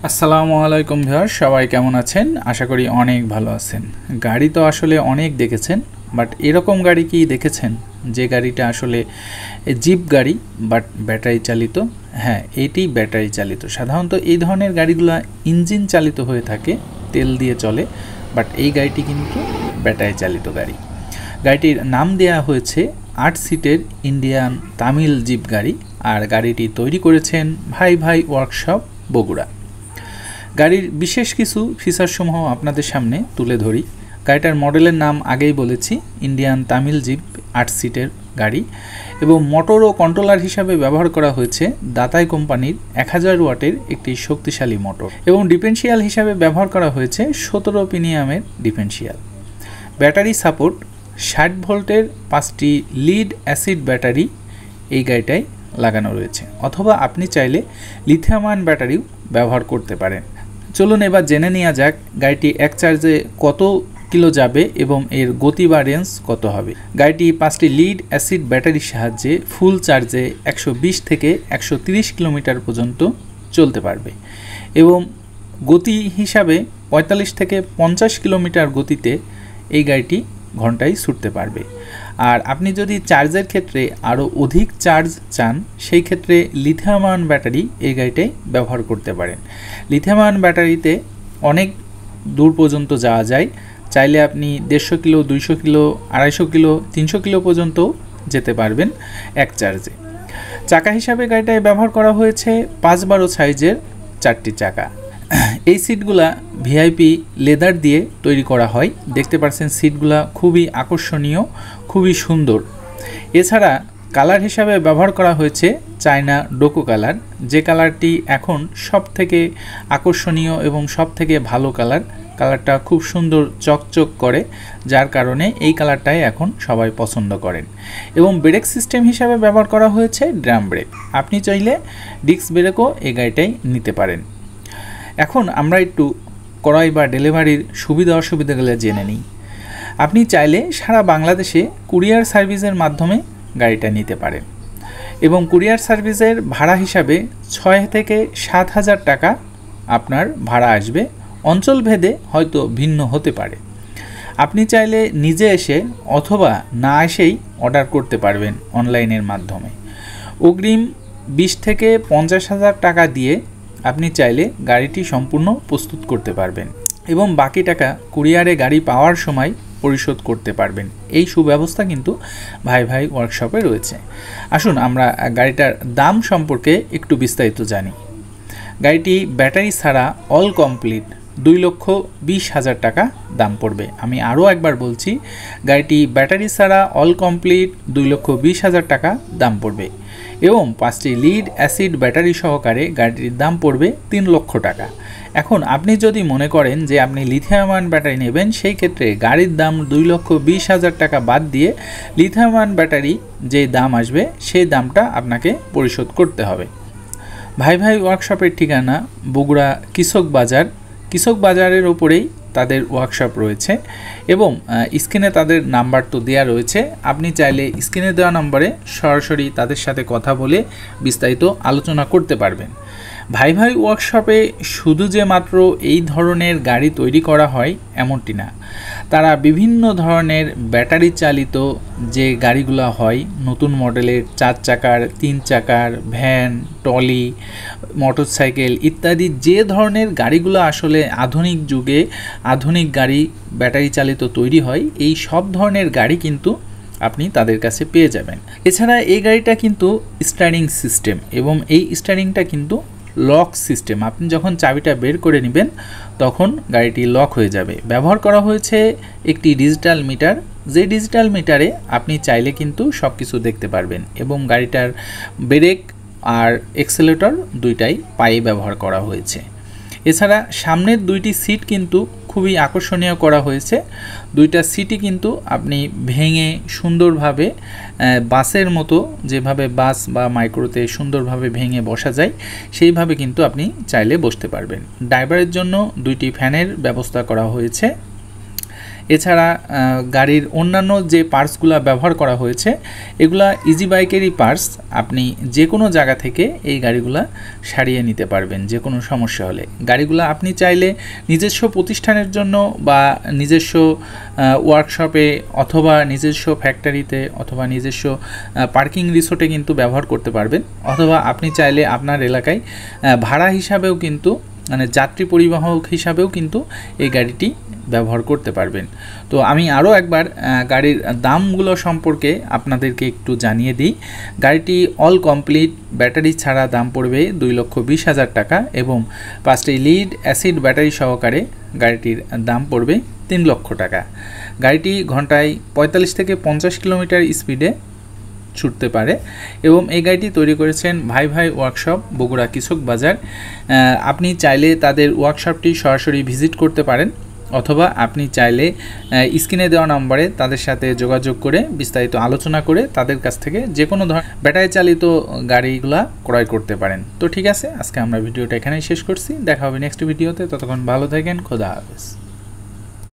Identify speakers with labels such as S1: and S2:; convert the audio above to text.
S1: আসসালামু আলাইকুম ভিউয়ার, সবাই কেমন আছেন? আশা করি অনেক ভালো আছেন। গাড়ি তো আসলে অনেক দেখেছেন, বাট এরকম গাড়ি কি দেখেছেন যে গাড়িটা আসলে জিপ গাড়ি বাট ব্যাটারি চালিত? হ্যাঁ, এটি ব্যাটারি চালিত। সাধারণত এই ধরনের গাড়িগুলো ইঞ্জিন চালিত হয়ে থাকে, তেল দিয়ে চলে, বাট এই গাড়িটি কিন্তু ব্যাটারি চালিত গাড়ি। গাড়িটির নাম দেয়া হয়েছে 8 সিটের ইন্ডিয়ান তামিল জিপ গাড়ি, আর গাড়িটি তৈরি করেছেন ভাই ভাই ওয়ার্কশপ, বগুড়া। গাড়ির বিশেষ কিছু ফিচারসমূহ আপনাদের সামনে তুলে ধরি। গাড়িটার মডেলের নাম আগেই বলেছি, ইন্ডিয়ান তামিল জিপ 8 সিটের গাড়ি, এবং মোটর ও কন্ট্রোলার হিসাবে ব্যবহার করা হয়েছে দাতাই কোম্পানির 1000 ওয়াটের একটি শক্তিশালী মোটর, এবং ডিফারেন্সিয়াল হিসাবে ব্যবহার করা হয়েছে 17 পিনিয়ামের ডিফারেন্সিয়াল। ব্যাটারি সাপোর্ট 60 ভোল্টের 5টি লিড অ্যাসিড ব্যাটারি এই গাড়িটায় লাগানো রয়েছে, অথবা আপনি চাইলে লিথিয়াম আয়ন ব্যাটারিও ব্যবহার করতে পারেন। চলুন এবার জেনে নেওয়া যাক গাড়িটি এক চার্জে কত কিলো যাবে এবং এর গতি বা রেঞ্জ কত হবে। গাড়িটি 5টি লিড অ্যাসিড ব্যাটারির সাহায্যে ফুল চার্জে 120 থেকে 130 কিলোমিটার পর্যন্ত চলতে পারবে, এবং গতি হিসাবে 45 থেকে 50 কিলোমিটার গতিতে এই গাড়িটি ঘন্টায় ছুটতে পারবে। আর আপনি যদি চার্জের ক্ষেত্রে আরও অধিক চার্জ চান, সেই ক্ষেত্রে লিথিয়াম আয়ন ব্যাটারি এই গাড়িটাই ব্যবহার করতে পারেন। লিথিয়াম আয়ন ব্যাটারিতে অনেক দূর পর্যন্ত যাওয়া যায়, চাইলে আপনি 150 কিলো, 200 কিলো, 250 কিলো, 300 কিলো পর্যন্ত যেতে পারবেন এক চার্জে। চাকা হিসাবে গাড়িটায় ব্যবহার করা হয়েছে 5/12 সাইজের 4টি চাকা। এই সিটগুলা ভিআইপি লেদার দিয়ে তৈরি করা হয়। দেখতে পাচ্ছেন সিটগুলা খুবই আকর্ষণীয়, খুবই সুন্দর। এছাড়া কালার হিসাবে ব্যবহার করা হয়েছে চায়না ডোকো কালার, যে কালারটি এখন সব থেকে আকর্ষণীয় এবং সব থেকে ভালো কালার। কালারটা খুব সুন্দর চকচক করে, যার কারণে এই কালারটাই এখন সবাই পছন্দ করেন। এবং ব্রেক সিস্টেম হিসাবে ব্যবহার করা হয়েছে ড্রাম ব্রেক। আপনি চাইলে ডিস্ক ব্রেকও এই গাড়িটাই নিতে পারেন। এখন আমরা একটু ক্রয় বা ডেলিভারির সুবিধা অসুবিধাগুলো জেনে নিই। আপনি চাইলে সারা বাংলাদেশে কুরিয়ার সার্ভিসের মাধ্যমে গাড়িটা নিতে পারেন, এবং কুরিয়ার সার্ভিসের ভাড়া হিসাবে 6 থেকে 7,000 টাকা আপনার ভাড়া আসবে। অঞ্চলভেদে হয়তো ভিন্ন হতে পারে। আপনি চাইলে নিজে এসে অথবা না এসেই অর্ডার করতে পারবেন অনলাইনের মাধ্যমে। অগ্রিম 20 থেকে 50,000 টাকা দিয়ে আপনি চাইলে গাড়িটি সম্পূর্ণ প্রস্তুত করতে পারবেন, এবং বাকি টাকা কুরিয়ারে গাড়ি পাওয়ার সময় পরিশোধ করতে পারবেন। এই সুব্যবস্থা কিন্তু ভাই ভাই ওয়ার্কশপে রয়েছে। আসুন আমরা গাড়িটার দাম সম্পর্কে একটু বিস্তারিত জানি। গাড়িটি ব্যাটারি ছাড়া অল কমপ্লিট 2,20,000 টাকা দাম পড়বে। আমি আরও একবার বলছি, গাড়িটি ব্যাটারি ছাড়া অল কমপ্লিট 2,20,000 টাকা দাম পড়বে, এবং 5টি লিড অ্যাসিড ব্যাটারি সহকারে গাড়িটির দাম পড়বে 3 লক্ষ টাকা। এখন আপনি যদি মনে করেন যে আপনি লিথিয়াম আয়ন ব্যাটারি নেবেন, সেই ক্ষেত্রে গাড়ির দাম 2,20,000 টাকা বাদ দিয়ে লিথিয়াম আয়ন ব্যাটারি যে দাম আসবে সেই দামটা আপনাকে পরিশোধ করতে হবে। ভাই ভাই ওয়ার্কশপের ঠিকানা বগুড়া কৃষক বাজার। কৃষক বাজারের ওপরেই তাদের ওয়ার্কশপ রয়েছে, এবং স্ক্রিনে তাদের নাম্বার তো দেওয়া রয়েছে। আপনি চাইলে স্ক্রিনে দেওয়া নম্বরে সরাসরি তাদের সাথে কথা বলে বিস্তারিত আলোচনা করতে পারবেন। ভাই ভাই ওয়ার্কশপে শুধু যে মাত্র এই ধরনের গাড়ি তৈরি করা হয় এমনটি না, তারা বিভিন্ন ধরনের ব্যাটারি চালিত যে গাড়িগুলো হয়, নতুন মডেলের 4 চাকার, 3 চাকার, ভ্যান, ট্রলি, মোটরসাইকেল ইত্যাদি যে ধরনের গাড়িগুলো আসলে আধুনিক যুগে আধুনিক গাড়ি ব্যাটারি চালিত তৈরি হয়, এই সব ধরনের গাড়ি কিন্তু আপনি তাদের কাছে পেয়ে যাবেন। এছাড়া এই গাড়িটা কিন্তু স্টিয়ারিং সিস্টেম, এবং এই স্টিয়ারিংটা কিন্তু লক সিস্টেম। আপনি যখন চাবিটা বের করে নেবেন তখন গাড়িটি লক হয়ে যাবে। ব্যবহার করা হয়েছে একটি ডিজিটাল মিটার, যে ডিজিটাল মিটারে আপনি চাইলে কিন্তু সব কিছু দেখতে পারবেন, এবং গাড়িটার ব্রেক আর এক্সেলেটর দুইটাই পায়ে ব্যবহার করা হয়েছে। এছাড়া সামনের 2টি সিট কিন্তু খুবই আকর্ষণীয় করা হয়েছে। 2টা সিটই কিন্তু আপনি ভেঙে সুন্দরভাবে বাসের মতো, যেভাবে বাস বা মাইক্রোতে সুন্দরভাবে ভেঙে বসা যায়, সেইভাবে কিন্তু আপনি চাইলে বসতে পারবেন। ড্রাইভারের জন্য 2টি ফ্যানের ব্যবস্থা করা হয়েছে। এছাড়া গাড়ির অন্যান্য যে পার্টসগুলো ব্যবহার করা হয়েছে এগুলা ইজি বাইকেরই পার্টস। আপনি যে কোনো জায়গা থেকে এই গাড়িগুলা সারিয়ে নিতে পারবেন যে কোনো সমস্যা হলে। গাড়িগুলো আপনি চাইলে নিজস্ব প্রতিষ্ঠানের জন্য বা নিজস্ব ওয়ার্কশপে অথবা নিজস্ব ফ্যাক্টরিতে অথবা নিজস্ব পার্কিং রিসোর্টে কিন্তু ব্যবহার করতে পারবেন, অথবা আপনি চাইলে আপনার এলাকায় ভাড়া হিসাবেও কিন্তু মানে যাত্রী পরিবাহক হিসাবেও কিন্তু এই গাড়িটি ব্যবহার করতে পারবেন। তো আমি আরও একবার গাড়ির দামগুলো সম্পর্কে আপনাদেরকে একটু জানিয়ে দিই। গাড়িটি অল কমপ্লিট ব্যাটারি ছাড়া দাম পড়বে 2,20,000 টাকা এবং 5টি লিড অ্যাসিড ব্যাটারি সহকারে গাড়িটির দাম পড়বে 3 লক্ষ টাকা। গাড়িটি ঘন্টায় 45 থেকে 50 কিলোমিটার স্পিডে ছুটতে পারে এবং এই গাড়িটি তৈরি করেছেন ভাই ভাই ওয়ার্কশপ, বগুড়া কৃষক বাজার। আপনি চাইলে তাদের ওয়ার্কশপটি সরাসরি ভিজিট করতে পারেন, অথবা আপনি চাইলে স্ক্রিনে দেওয়া নম্বরে তাদের সাথে যোগাযোগ করে বিস্তারিত আলোচনা করে তাদের কাছ থেকে যে কোনো ধরনের ব্যাটারি চালিত গাড়িগুলা ক্রয় করতে পারেন। তো ঠিক আছে, আজকে আমরা ভিডিওটা এখানেই শেষ করছি। দেখা হবে নেক্সট ভিডিওতে। ততক্ষণ ভালো থাকেন, খোদা হাফেজ।